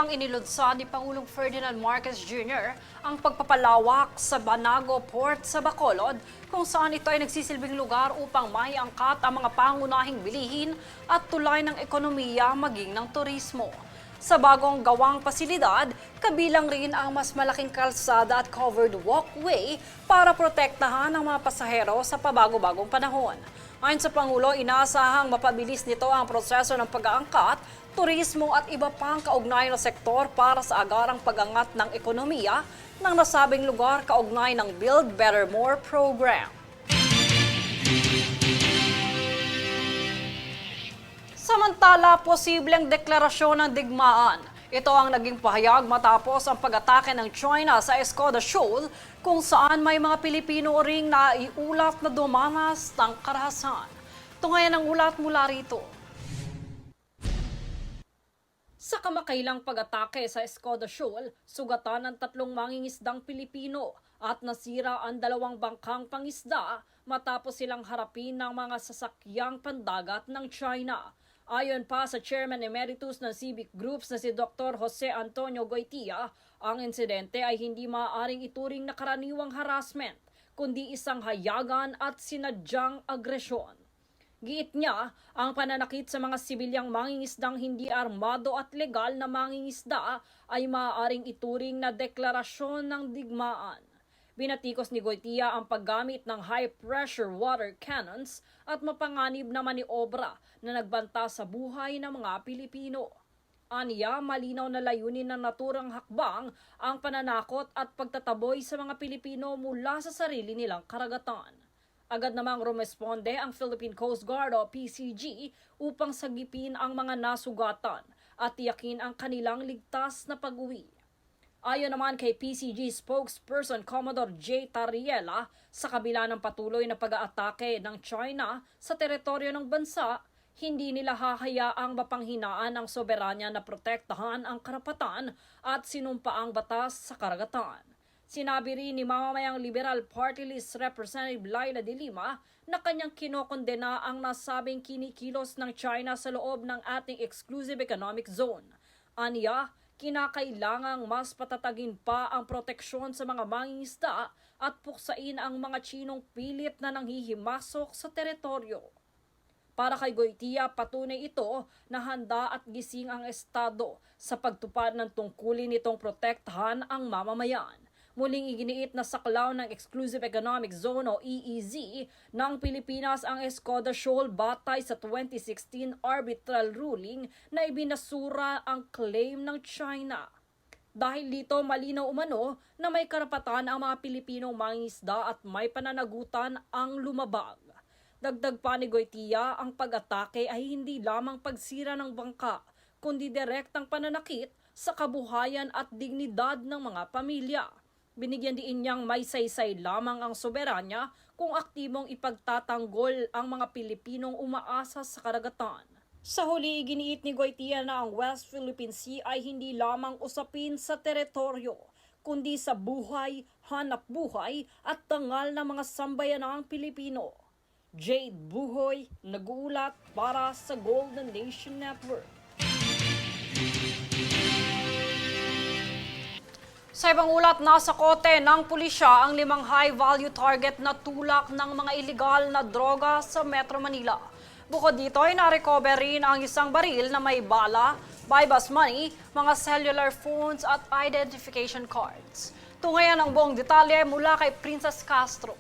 Kasalukuyang inilunsad ni Pangulong Ferdinand Marcos Jr. ang pagpapalawak sa Banago Port sa Bacolod, kung saan ito ay nagsisilbing lugar upang maiangkat ang mga pangunahing bilihin at tulay ng ekonomiya maging ng turismo. Sa bagong gawang pasilidad, kabilang rin ang mas malaking kalsada at covered walkway para protektahan ang mga pasahero sa pabago-bagong panahon. Ayon sa Pangulo, inaasahang mapabilis nito ang proseso ng pag-aangkat, turismo at iba pang kaugnay na sektor para sa agarang pag-angat ng ekonomiya ng nasabing lugar kaugnay ng Build Better More program. Samantala, posibleng deklarasyon ng digmaan. Ito ang naging pahayag matapos ang pag-atake ng China sa Escoda Shoal, kung saan may mga Pilipino ring naiulat na dumanas ng karahasan. Tungayan ang ulat mula rito. Sa kamakailang pag-atake sa Escoda Shoal, sugatan ng 3 mangingisdang Pilipino at nasira ang 2 bangkang pangisda matapos silang harapin ng mga sasakyang pandagat ng China. Ayon pa sa Chairman Emeritus ng Civic Groups na si Dr. Jose Antonio Goitia, ang insidente ay hindi maaaring ituring na karaniwang harassment, kundi isang hayagan at sinadyang agresyon. Giit niya, ang pananakit sa mga sibilyang mangingisdang hindi armado at legal na mangingisda ay maaaring ituring na deklarasyon ng digmaan. Binatikos ni Goitia ang paggamit ng high-pressure water cannons at mapanganib na maniobra na nagbanta sa buhay ng mga Pilipino. Aniya, malinaw na layunin ng naturang hakbang ang pananakot at pagtataboy sa mga Pilipino mula sa sarili nilang karagatan. Agad namang rumesponde ang Philippine Coast Guard o PCG upang sagipin ang mga nasugatan at tiyakin ang kanilang ligtas na pag-uwi. Ayon naman kay PCG spokesperson Commodore J. Tariela, sa kabila ng patuloy na pag-aatake ng China sa teritoryo ng bansa, hindi nila hahayaang mapanghinaan ang soberanya na protektahan ang karapatan at sinumpaang batas sa karagatan. Sinabi rin ni mamamayang Liberal Party List Representative Laila de Lima na kanyang kinokondena ang nasabing kinikilos ng China sa loob ng ating exclusive economic zone. Aniya, kinakailangang mas patatagin pa ang proteksyon sa mga mangingisda at puksain ang mga Chinong pilit na nanghihimasok sa teritoryo. Para kay Goitia, patunay ito na handa at gising ang Estado sa pagtupad ng tungkulin nitong protektahan ang mamamayan. Muling iginiit na saklaw ng Exclusive Economic Zone o EEZ ng Pilipinas ang Escoda Shoal batay sa 2016 arbitral ruling na ibinasura ang claim ng China. Dahil dito malinaw umano na may karapatan ang mga Pilipinong mangingisda at may pananagutan ang lumabag. Dagdag pa ni Goitia, ang pag-atake ay hindi lamang pagsira ng bangka, kundi direktang pananakit sa kabuhayan at dignidad ng mga pamilya. Binigyan din niyang may saysay lamang ang soberanya kung aktibong ipagtatanggol ang mga Pilipinong umaasa sa karagatan. Sa huli, iginiit ni Goitia na ang West Philippine Sea ay hindi lamang usapin sa teritoryo, kundi sa buhay, hanapbuhay at tangal ng mga sambayanang Pilipino. Jade Buhoy, nag-uulat para sa Golden Nation Network. Sa ibang ulat, nasa kote ng pulisya ang 5 high-value target na tulak ng mga iligal na droga sa Metro Manila. Bukod dito ay narecover rin ang isang baril na may bala, buy-bus money, mga cellular phones at identification cards. Tungayan ang buong detalye mula kay Princess Castro.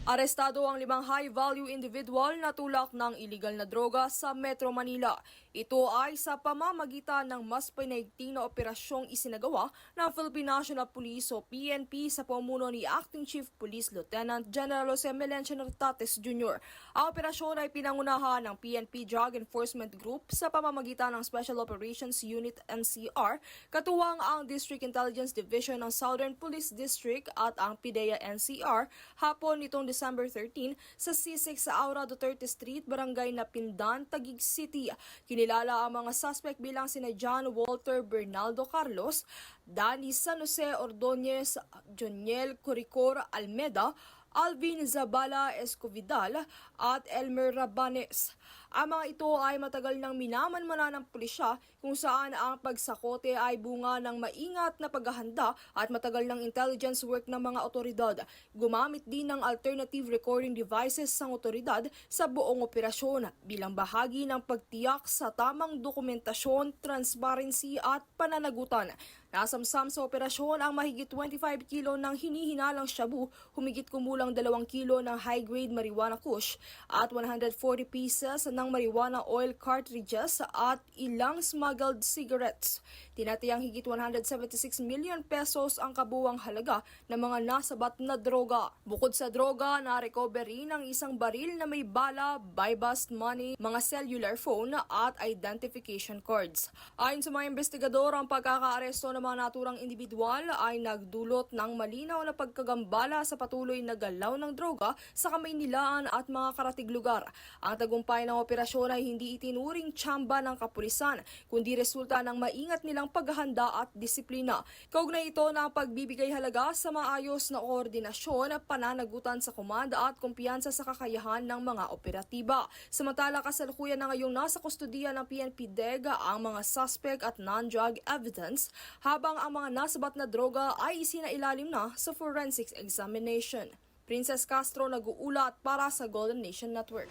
Arestado ang 5 high-value individual na tulak ng iligal na droga sa Metro Manila. Ito ay sa pamamagitan ng mas pinaigting na operasyong isinagawa ng Philippine National Police o PNP sa pamuno ni Acting Chief Police Lieutenant General Jose Melencio Nartates Jr. Ang operasyon ay pinangunahan ng PNP Drug Enforcement Group sa pamamagitan ng Special Operations Unit NCR, katuwang ang District Intelligence Division ng Southern Police District at ang PIDEA NCR hapon nitong December 13 sa C6 sa Aura Duterte Street, Barangay Napindan, Taguig City. Kinilala ang mga suspect bilang sina John Walter Bernaldo Carlos, Danny San Jose Ordonez, Joniel Coricor Almeda, Alvin Zabala Escovidal at Elmer Rabanes. Ang mga ito ay matagal nang minamanmana ng pulisya kung saan ang pagsakote ay bunga ng maingat na paghahanda at matagal ng intelligence work ng mga otoridad. Gumamit din ng alternative recording devices ng otoridad sa buong operasyon bilang bahagi ng pagtiyak sa tamang dokumentasyon, transparency at pananagutan. Nasamsam sa operasyon ang mahigit 25 kilo ng hinihinalang shabu, humigit kumulang 2 kilo ng high-grade marijuana kush at 140 pieces ng marijuana oil cartridges at ilang smuggled cigarettes. Tinatayang higit 176 million pesos ang kabuwang halaga ng mga nasabat na droga. Bukod sa droga, na-recover rin ang isang baril na may bala, buy-bust money, mga cellular phone at identification cards. Ayon sa mga investigador, ang pagkakaaresto ng mga naturang individual ay nagdulot ng malinaw na pagkagambala sa patuloy na galaw ng droga sa Kamaynilaan at mga karatig lugar. Ang tagumpay ng operasyon ay hindi itinuring tsamba ng kapulisan, kundi resulta ng maingat nilang paghahanda at disiplina. Kaugnay ito na pagbibigay halaga sa maayos na koordinasyon, pananagutan sa komanda at kumpiyansa sa kakayahan ng mga operatiba. Samantala, kasalukuyan na ngayong nasa kustudiya ng PNP-DEG ang mga suspect at non-drug evidence, habang ang mga nasabat na droga ay isinailalim na sa forensics examination. Princess Castro nag-uulat para sa Golden Nation Network.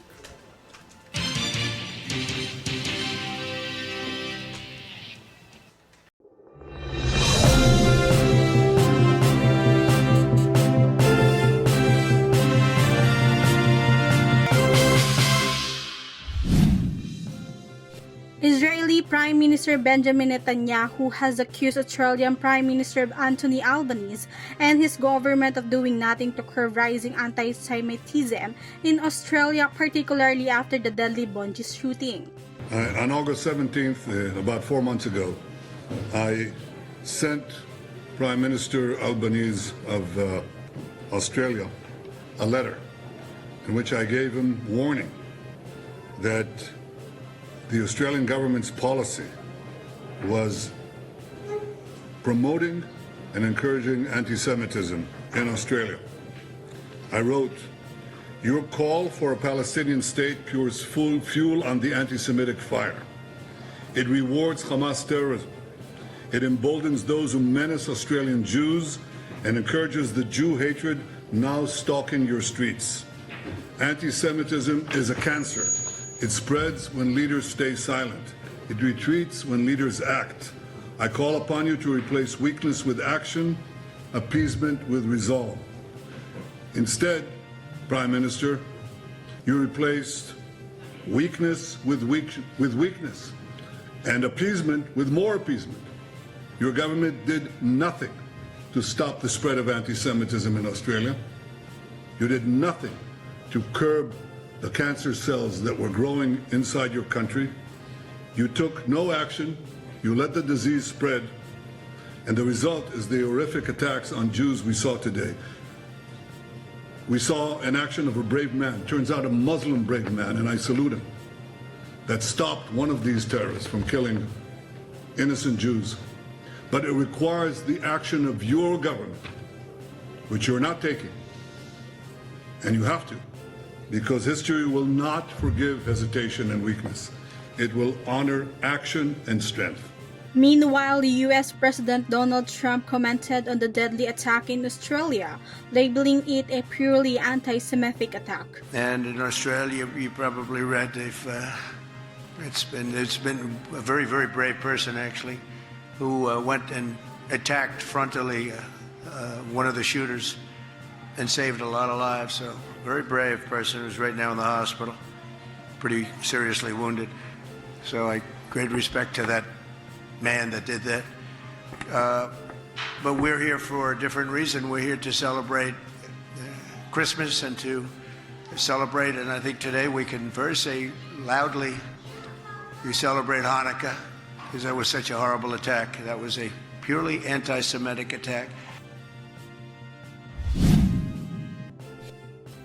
Israeli Prime Minister Benjamin Netanyahu has accused Australian Prime Minister Anthony Albanese and his government of doing nothing to curb rising anti-Semitism in Australia, particularly after the deadly Bungie shooting. On August 17th, about 4 months ago, I sent Prime Minister Albanese of Australia a letter in which I gave him warning that the Australian government's policy was promoting and encouraging anti-Semitism in Australia. I wrote, "Your call for a Palestinian state pours full fuel on the anti-Semitic fire. It rewards Hamas terrorism. It emboldens those who menace Australian Jews and encourages the Jew hatred now stalking your streets. Anti-Semitism is a cancer. It spreads when leaders stay silent. It retreats when leaders act. I call upon you to replace weakness with action, appeasement with resolve. Instead, Prime Minister, you replaced weakness with weakness and appeasement with more appeasement. Your government did nothing to stop the spread of anti-Semitism in Australia. You did nothing to curb the cancer cells that were growing inside your country. You took no action. You let the disease spread. And the result is the horrific attacks on Jews we saw today. We saw an action of a brave man, turns out a Muslim brave man, and I salute him, that stopped one of these terrorists from killing innocent Jews. But it requires the action of your government, which you're not taking. And you have to, because history will not forgive hesitation and weakness. It will honor action and strength. Meanwhile, US President Donald Trump commented on the deadly attack in Australia, labeling it a purely anti-Semitic attack. And in Australia, you probably read it's been a very, very brave person actually, who went and attacked frontally one of the shooters and saved a lot of lives. So very brave person who's right now in the hospital, pretty seriously wounded. So great respect to that man that did that. But we're here for a different reason. We're here to celebrate Christmas and to celebrate, and I think today we can first say loudly, we celebrate Hanukkah, because that was such a horrible attack. That was a purely anti-Semitic attack.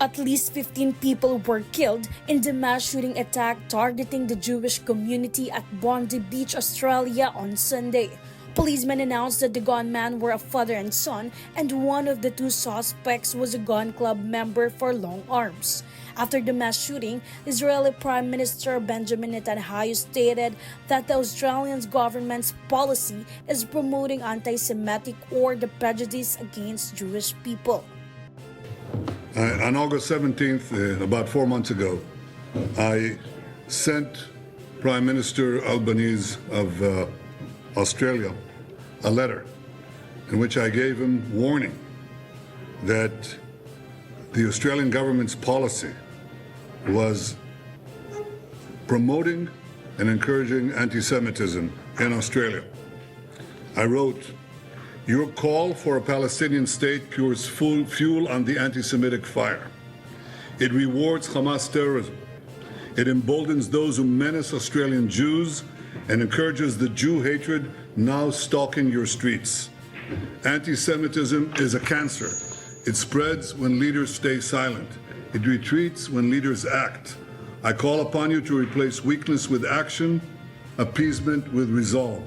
At least 15 people were killed in the mass shooting attack targeting the Jewish community at Bondi Beach, Australia on Sunday. Policemen announced that the gunmen were a father and son, and one of the two suspects was a gun club member for Long Arms. After the mass shooting, Israeli Prime Minister Benjamin Netanyahu stated that the Australian government's policy is promoting anti-Semitic or the prejudice against Jewish people. On August 17th, about 4 months ago, I sent Prime Minister Albanese of Australia a letter in which I gave him warning that the Australian government's policy was promoting and encouraging anti-Semitism in Australia. I wrote, "Your call for a Palestinian state pours fuel on the anti-Semitic fire. It rewards Hamas terrorism. It emboldens those who menace Australian Jews and encourages the Jew hatred now stalking your streets. Anti-Semitism is a cancer. It spreads when leaders stay silent. It retreats when leaders act. I call upon you to replace weakness with action, appeasement with resolve.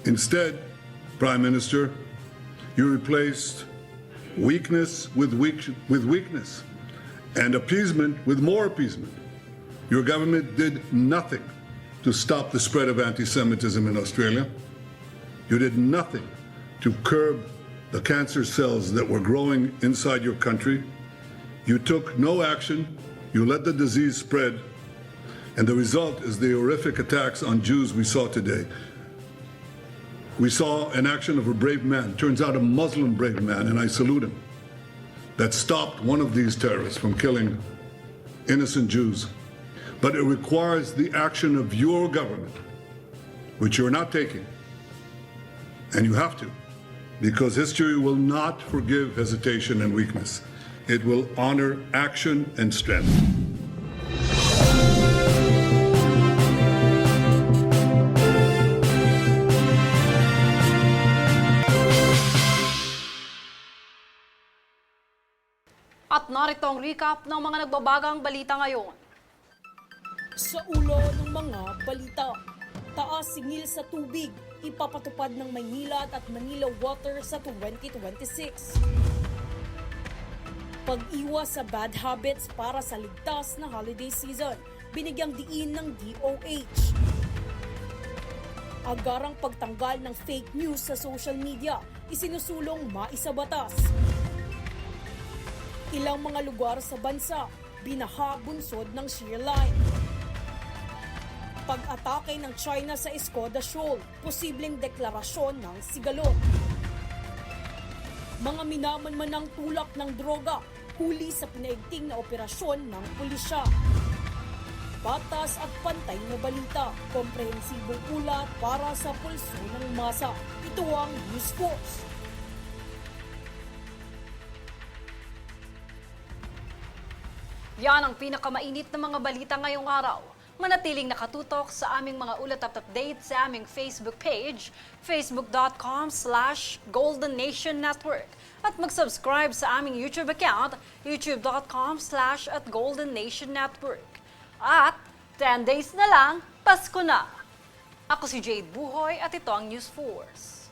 Instead, Prime Minister, you replaced weakness with weakness and appeasement with more appeasement. Your government did nothing to stop the spread of anti-Semitism in Australia. You did nothing to curb the cancer cells that were growing inside your country. You took no action. You let the disease spread. And the result is the horrific attacks on Jews we saw today. We saw an action of a brave man, turns out a Muslim brave man, and I salute him, that stopped one of these terrorists from killing innocent Jews. But it requires the action of your government, which you're not taking. And you have to, because history will not forgive hesitation and weakness. It will honor action and strength. At narito ang recap ng mga nagbabagang balita ngayon. Sa ulo ng mga balita, taas singil sa tubig, ipapatupad ng Maynila at Manila Water sa 2026. Pag-iwas sa bad habits para sa ligtas na holiday season, binigyang diin ng DOH. Agarang pagtanggal ng fake news sa social media, isinusulong maisabatas. Ilang mga lugar sa bansa, binaha bunsod ng shear line. Pag-atake ng China sa Escoda Shoal, posibleng deklarasyon ng sigalot. Mga minamanmanang tulak ng droga, huli sa pinaigting na operasyon ng pulisya. Patas at pantay na balita, komprehensibong ulat para sa pulso ng masa. Ito ang News Force. Yan ang pinakamainit na mga balita ngayong araw. Manatiling nakatutok sa aming mga ulat at update sa aming Facebook page, facebook.com/Golden Nation Network. At mag-subscribe sa aming YouTube account, youtube.com/@Golden Nation Network. At 10 days na lang, Pasko na! Ako si Jade Buhoy at ito ang News Force.